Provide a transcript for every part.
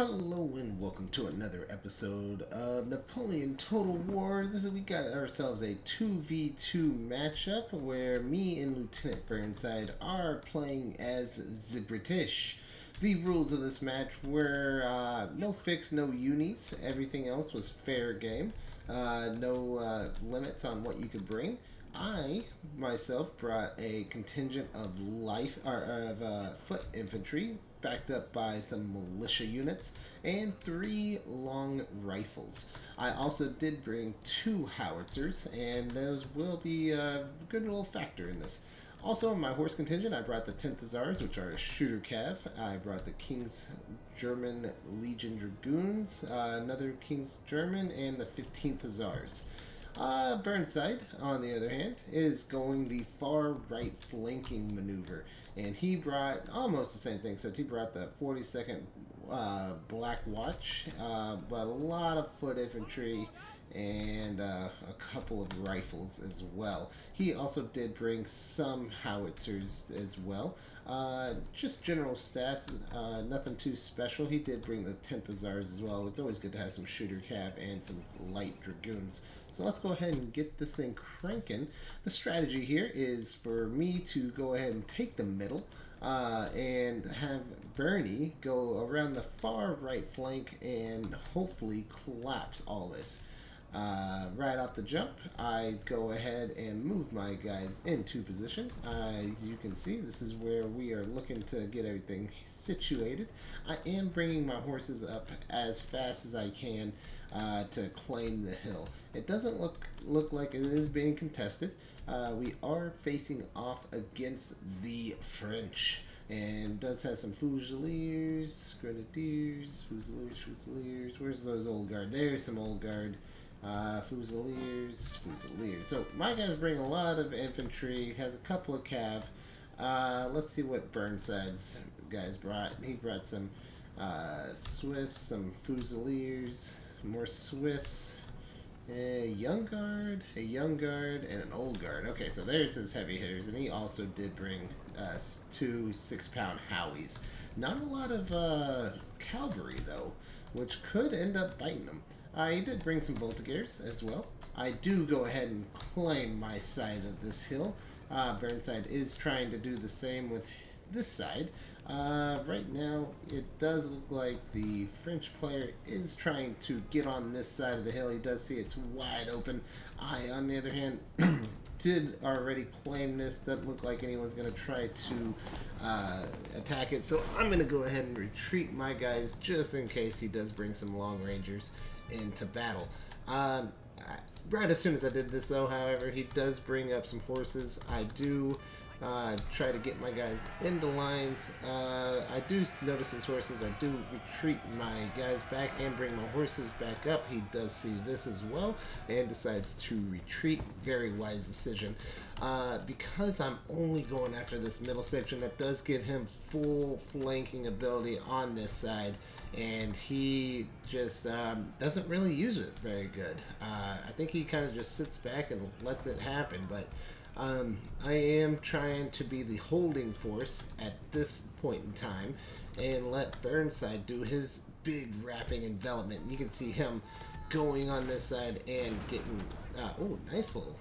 Hello and welcome to another episode of Napoleon Total War. We got ourselves a 2v2 matchup where me and Lieutenant Burnside are playing as the British. The rules of this match were no fix, no unis. Everything else was fair game. No limits on what you could bring. I myself brought a contingent of foot infantry, backed up by some militia units, and three long rifles. I also did bring two howitzers, and those will be a good little factor in this. Also, in my horse contingent, I brought the 10th Hussars, which are a shooter cav. I brought the King's German Legion Dragoons, another King's German, and the 15th Hussars. Burnside, on the other hand, is going the far right flanking maneuver, and he brought almost the same thing, except he brought the 42nd Black Watch, but a lot of foot infantry and a couple of rifles as well. He also did bring some howitzers as well. Just general staffs, nothing too special. He did bring the 10th Hussars as well. It's always good to have some shooter cav and some light dragoons. So let's go ahead and get this thing cranking. The strategy here is for me to go ahead and take the middle and have Bernie go around the far right flank and hopefully collapse all this. Right off the jump, I go ahead and move my guys into position. As you can see, this is where we are looking to get everything situated. I am bringing my horses up as fast as I can to claim the hill. It doesn't look like it is being contested. We are facing off against the French, and does have some fusiliers, grenadiers, fusiliers. Where's those old guard? There's some old guard. Fusiliers. So my guys bring a lot of infantry, has a couple of cav. Let's see what Burnside's guys brought. He brought some Swiss, some Fusiliers, more Swiss, a young guard, and an old guard. Okay, so there's his heavy hitters, and he also did bring two 6-pound Howies. Not a lot of cavalry though, which could end up biting them. I did bring some Voltigeurs as well. I do go ahead and claim my side of this hill. Burnside is trying to do the same with this side. Right now, it does look like the French player is trying to get on this side of the hill. He does see it's wide open. I, on the other hand, did already claim this. Doesn't look like anyone's going to try to attack it. So I'm going to go ahead and retreat my guys just in case he does bring some long rangers into battle. Right as soon as I did this, though, however, he does bring up some horses. I do try to get my guys into lines. I do notice his horses. I do retreat my guys back and bring my horses back up. He does see this as well and decides to retreat. Very wise decision. Because I'm only going after this middle section, that does give him full flanking ability on this side, and he just doesn't really use it very good. I think he kind of just sits back and lets it happen, but I am trying to be the holding force at this point in time and let Burnside do his big wrapping envelopment. You can see him going on this side and getting oh, nice little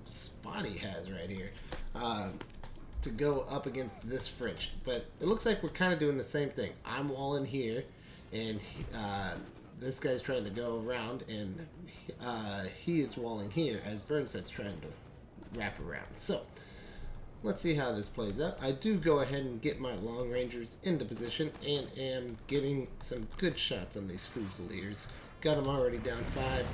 spot he has right here to go up against this French. But it looks like we're kind of doing the same thing. I'm walling here, and this guy's trying to go around, and he is walling here as Burnside's trying to wrap around. So let's see how this plays out. I do go ahead and get my long rangers into position and am getting some good shots on these Fusiliers. Got him already down 5.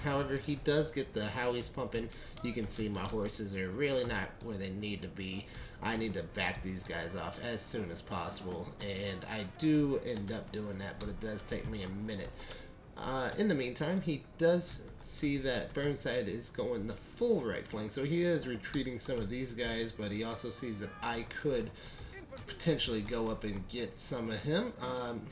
However, he does get the Howies pumping. You can see my horses are really not where they need to be. I need to back these guys off as soon as possible, and I do end up doing that, but it does take me a minute. In the meantime, he does see that Burnside is going the full right flank, so he is retreating some of these guys, but he also sees that I could potentially go up and get some of him.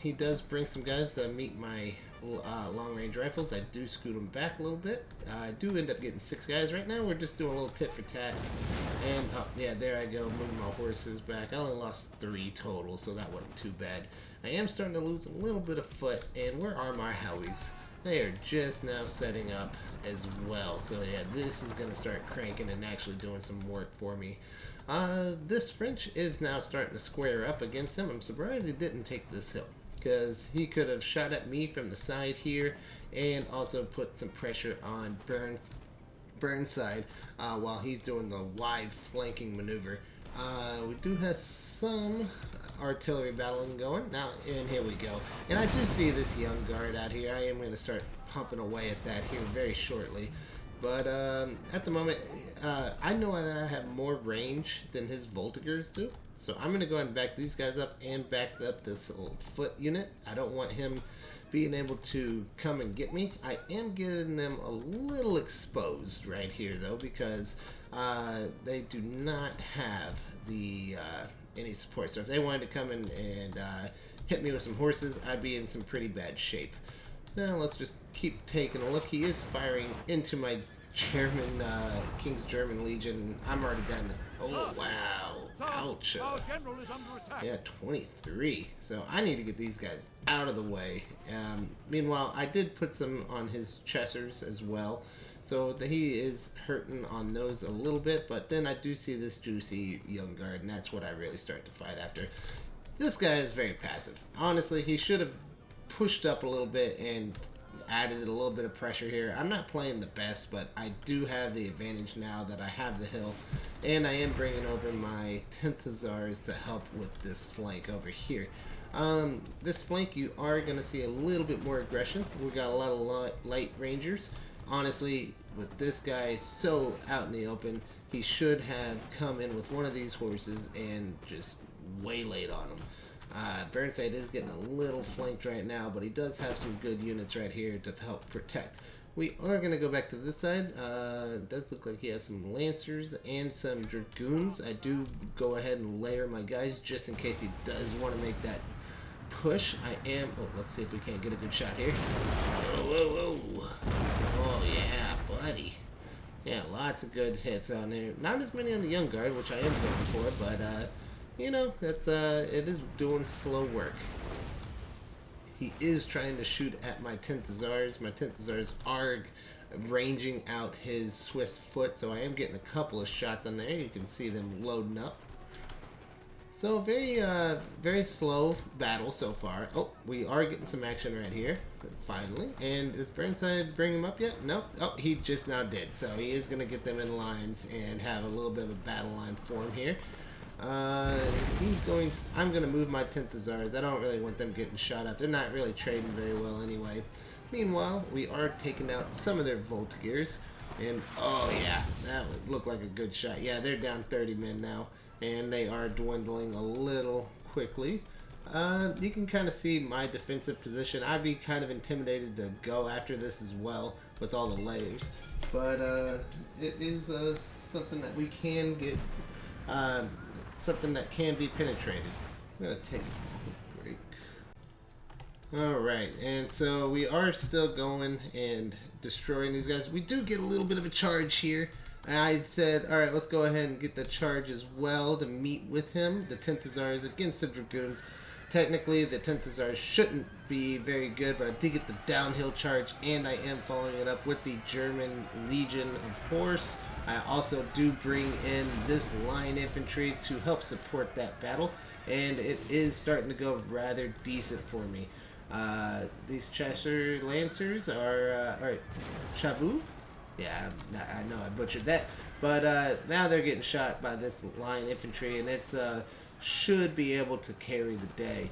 He does bring some guys to meet my long-range rifles. I do scoot them back a little bit. I do end up getting 6 guys right now. We're just doing a little tit for tat. And yeah, there I go, moving my horses back. I only lost 3 total, so that wasn't too bad. I am starting to lose a little bit of foot. And where are my Howies? They are just now setting up as well. So yeah, this is going to start cranking and actually doing some work for me. This French is now starting to square up against him. I'm surprised he didn't take this hill, because he could have shot at me from the side here and also put some pressure on Burnside while he's doing the wide flanking maneuver. We do have some artillery battling going now, and here we go. And I do see this young guard out here. I am going to start pumping away at that here very shortly. But at the moment, I know that I have more range than his Voltigeurs do. So I'm going to go ahead and back these guys up and back up this little foot unit. I don't want him being able to come and get me. I am getting them a little exposed right here, though, because they do not have the any support. So if they wanted to come in and hit me with some horses, I'd be in some pretty bad shape. Now let's just keep taking a look. He is firing into my German, King's German Legion. I'm already down to, oh wow, ouch. Yeah, 23. So I need to get these guys out of the way. Meanwhile, I did put some on his Chessers as well. So he is hurting on those a little bit, but then I do see this juicy young guard, and that's what I really start to fight after. This guy is very passive. Honestly, he should have pushed up a little bit and added a little bit of pressure here. I'm not playing the best, but I do have the advantage now that I have the hill, and I am bringing over my 10th Hussars to help with this flank over here. This flank, you are going to see a little bit more aggression. We've got a lot of light rangers. Honestly, with this guy so out in the open, he should have come in with one of these horses and just waylaid on him. Burnside is getting a little flanked right now, but he does have some good units right here to help protect. We are going to go back to this side. It does look like he has some Lancers and some Dragoons. I do go ahead and layer my guys just in case he does want to make that push. I am... Oh, let's see if we can't get a good shot here. Whoa, whoa, whoa. Oh, yeah, buddy. Yeah, lots of good hits on there. Not as many on the Young Guard, which I am going for, but... you know, that's it is doing slow work. He is trying to shoot at my 10th Hussars. My 10th Hussars are ranging out his Swiss foot, so I am getting a couple of shots on there. You can see them loading up. So very slow battle so far. Oh, we are getting some action right here, finally. And is Burnside bringing him up yet? Nope. Oh, he just now did. So he is going to get them in lines and have a little bit of a battle line form here. I'm going to move my 10th Hussars. I don't really want them getting shot up. They're not really trading very well anyway. Meanwhile, we are taking out some of their Voltigeurs. And, oh yeah, that would look like a good shot. Yeah, they're down 30 men now. And they are dwindling a little quickly. You can kind of see my defensive position. I'd be kind of intimidated to go after this as well with all the layers. But it is something that we can get... something that can be penetrated. I'm going to take a quick break. Alright, and so we are still going and destroying these guys. We do get a little bit of a charge here. I said, alright, let's go ahead and get the charge as well to meet with him. The 10th Hussars against the Dragoons. Technically, the 10th Hussars shouldn't be very good, but I did get the downhill charge, and I am following it up with the German Legion of Horse. I also do bring in this line infantry to help support that battle, and it is starting to go rather decent for me. These Cheshire Lancers are, alright, Chavou? Yeah, I know I butchered that, but now they're getting shot by this line infantry, and it's should be able to carry the day.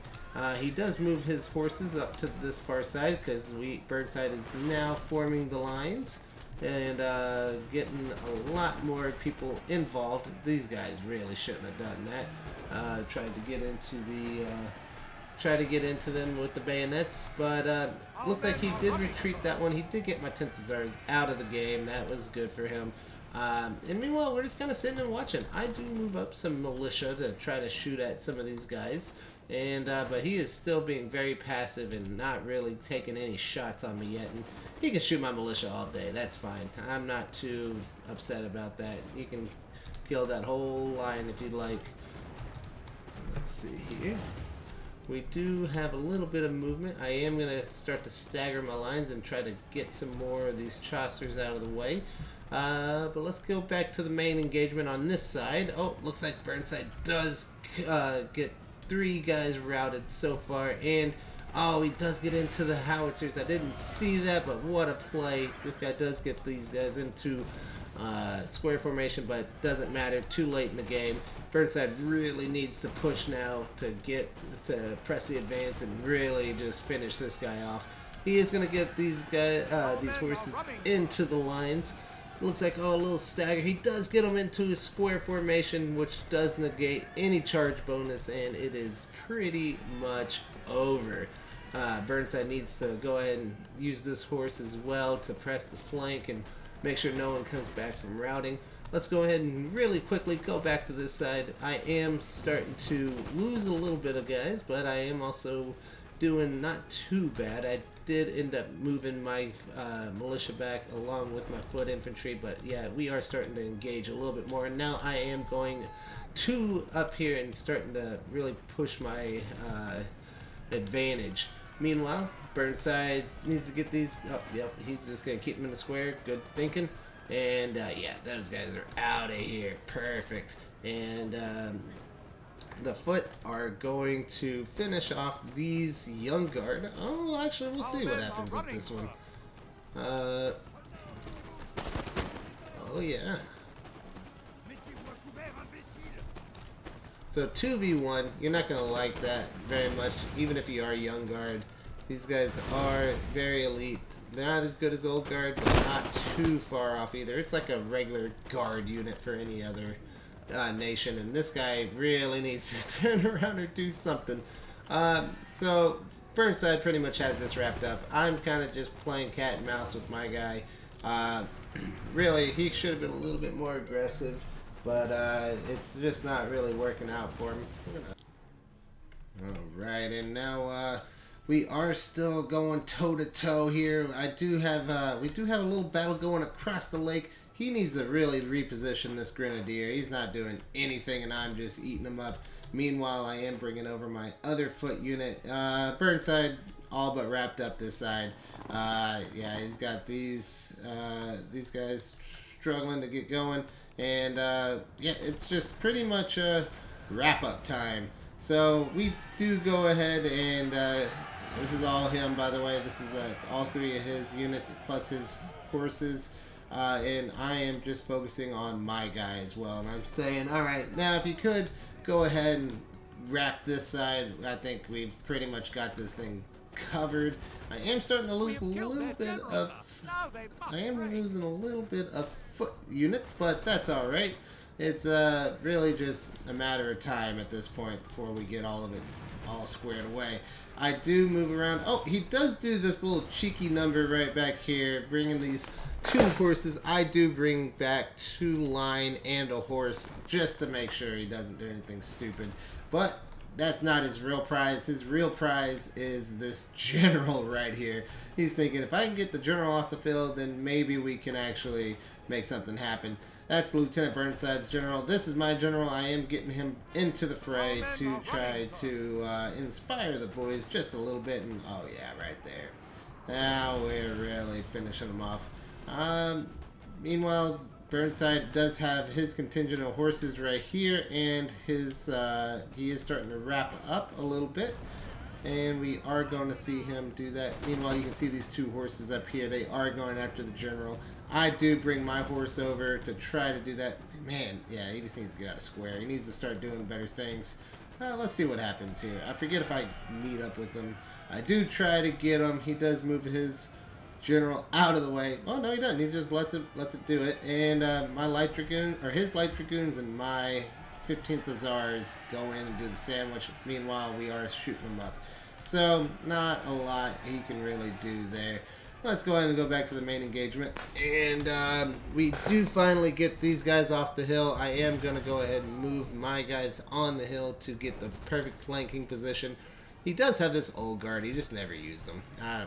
He does move his forces up to this far side because Burnside is now forming the lines and getting a lot more people involved. These guys really shouldn't have done that. Tried to get into them with the bayonets, but looks like he did retreat that one. He did get my 10th Hussars out of the game. That was good for him. And meanwhile, we're just kind of sitting and watching. I do move up some militia to try to shoot at some of these guys, and but he is still being very passive and not really taking any shots on me yet. And he can shoot my militia all day. That's fine. I'm not too upset about that. He can kill that whole line if you'd like. Let's see here. We do have a little bit of movement. I am going to start to stagger my lines and try to get some more of these Chaucers out of the way. But let's go back to the main engagement on this side. Oh, looks like Burnside does get 3 guys routed so far. And, oh, he does get into the howitzers. I didn't see that, but what a play. This guy does get these guys into square formation, but doesn't matter. Too late in the game. Burnside really needs to push now to press the advance and really just finish this guy off. He is going to get these horses into the lines. Looks like, oh, a little stagger. He does get them into a square formation, which does negate any charge bonus, and it is pretty much over. Burnside needs to go ahead and use this horse as well to press the flank and make sure no one comes back from routing. Let's go ahead and really quickly go back to this side. I am starting to lose a little bit of guys, but I am also doing not too bad. I did end up moving my militia back along with my foot infantry, but yeah, we are starting to engage a little bit more. And now I am going to up here and starting to really push my advantage. Meanwhile, Burnside needs to get these. Oh, yep, he's just going to keep them in the square. Good thinking. And yeah, those guys are out of here. Perfect. And the foot are going to finish off these young guard. Oh, actually, we'll see what happens with this one. Oh, yeah. So 2v1, you're not going to like that very much, even if you are young guard. These guys are very elite. They're not as good as old guard, but not too far off either. It's like a regular guard unit for any other nation, and this guy really needs to turn around or do something. So Burnside pretty much has this wrapped up. I'm kind of just playing cat and mouse with my guy. Really, he should have been a little bit more aggressive, but it's just not really working out for him. Alright, and now we are still going toe to toe here. We do have a little battle going across the lake. He needs to really reposition this grenadier. He's not doing anything, and I'm just eating him up. Meanwhile, I am bringing over my other foot unit. Burnside all but wrapped up this side. Yeah, he's got these guys struggling to get going, and yeah, it's just pretty much wrap up time. So we do go ahead and this is all him, by the way. This is all 3 of his units plus his horses. And I am just focusing on my guy as well. And I'm saying, all right, now if you could go ahead and wrap this side, I think we've pretty much got this thing covered. I am starting to lose a little bit of... I am losing a little bit of foot units, but that's all right. It's really just a matter of time at this point before we get all of it all squared away. I do move around. Oh, he does do this little cheeky number right back here, bringing these 2 horses. I do bring back 2 line and a horse just to make sure he doesn't do anything stupid. But that's not his real prize. His real prize is this general right here. He's thinking, if I can get the general off the field, then maybe we can actually make something happen. That's Lieutenant Burnside's general. This is my general. I am getting him into the fray to try to inspire the boys just a little bit. And oh yeah, right there. Now we're really finishing them off. Meanwhile, Burnside does have his contingent of horses right here, and his he is starting to wrap up a little bit. And we are going to see him do that. Meanwhile, you can see these 2 horses up here. They are going after the general. I do bring my horse over to try to do that. Man, yeah, he just needs to get out of square. He needs to start doing better things. Let's see what happens here. I forget if I meet up with him. I do try to get him. He does move his general out of the way. Oh, no, he doesn't. He just lets it do it. And my light dragoon, or his light dragoons and my 15th Hussars go in and do the sandwich. Meanwhile, we are shooting them up. So, not a lot he can really do there. let's go ahead and go back to the main engagement. And we do finally get these guys off the hill. I am going to go ahead and move my guys on the hill to get the perfect flanking position. He does have this old guard. He just never used them. I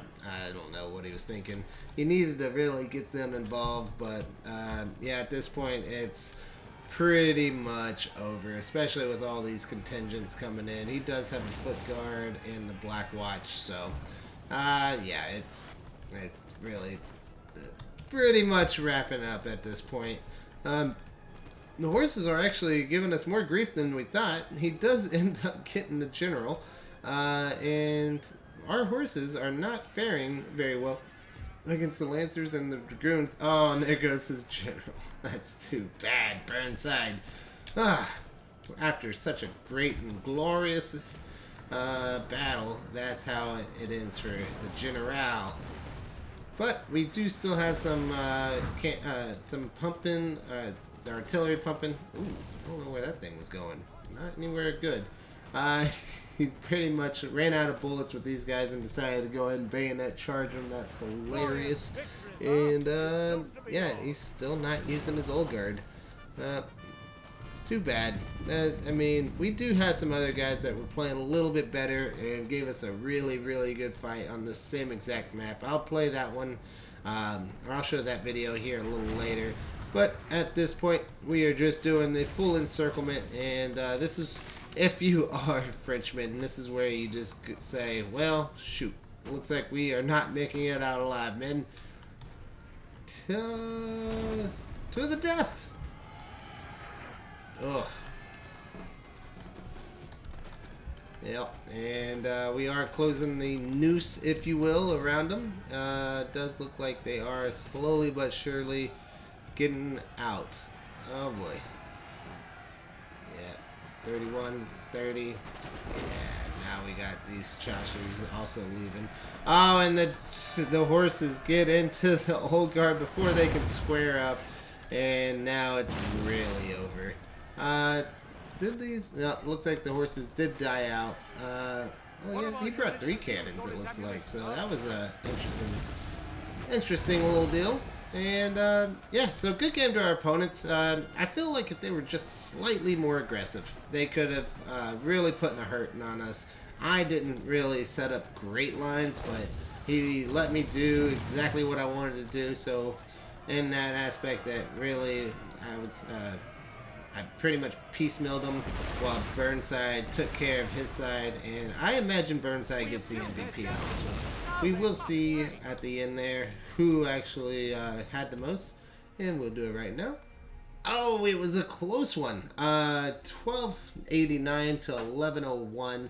don't know what he was thinking. He needed to really get them involved, but yeah, at this point it's pretty much over, especially with all these contingents coming in. He does have a foot guard and the Black Watch, so yeah, it's really pretty much wrapping up at this point. The horses are actually giving us more grief than we thought. He does end up getting the general. And our horses are not faring very well against the Lancers and the Dragoons. Oh, and there goes his general. That's too bad, Burnside. After such a great and glorious battle, that's how it ends for the general. But we do still have some pumping, the artillery pumping. Ooh, I don't know where that thing was going. Not anywhere good. He pretty much ran out of bullets with these guys and decided to go ahead and bayonet charge them. That's hilarious. And yeah, he's still not using his old guard. It's too bad. I mean, we do have some other guys that were playing a little bit better and gave us a really, really good fight on the same exact map. I'll play that one, or I'll show that video here a little later. But at this point, we are just doing the full encirclement, and this is, if you are a Frenchman, and this is where you just say, well, shoot, looks like we are not making it out alive, men. To the death. Ugh. Yep, and we are closing the noose, if you will, around them. It does look like they are slowly but surely getting out. Oh boy. Yeah, 31, 30. Yeah, now we got these Chaucers also leaving. Oh, and the horses get into the old guard before they can square up, and now it's really over. Did these? No, looks like the horses did die out. Oh yeah, he brought 3 cannons, it looks like. So that was a interesting little deal. And yeah, so good game to our opponents. I feel like if they were just slightly more aggressive, they could have really put a hurting on us. I didn't really set up great lines, but he let me do exactly what I wanted to do. So in that aspect, that really I pretty much piecemealed him while Burnside took care of his side, and I imagine Burnside gets the MVP on this one. We will see at the end there who actually had the most, and we'll do it right now. Oh, it was a close one. 1289 to 1101.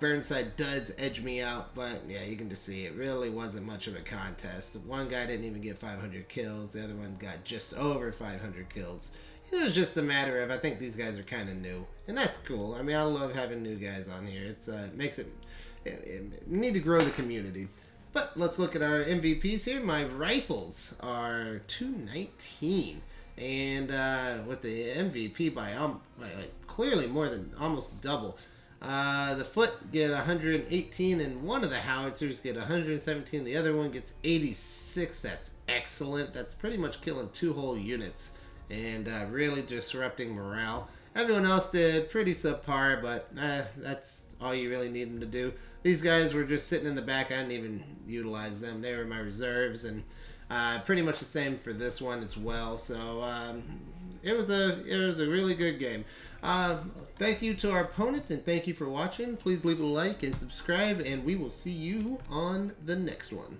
Burnside does edge me out, but yeah, you can just see it really wasn't much of a contest. One guy didn't even get 500 kills. The other one got just over 500 kills. It was just a matter of, I think these guys are kind of new, and that's cool. I mean, I love having new guys on here. It's makes it we need to grow the community. But let's look at our MVPs here. My rifles are 219, and with the MVP by clearly more than almost double. The foot get 118, and one of the howitzers get 117. The other one gets 86. That's excellent. That's pretty much killing 2 whole units and really disrupting morale. Everyone else did pretty subpar, but that's all you really need them to do. These guys were just sitting in the back. I didn't even utilize them. They were my reserves, and pretty much the same for this one as well. So it was a really good game. Thank you to our opponents, and thank you for watching. Please leave a like and subscribe, and we will see you on the next one.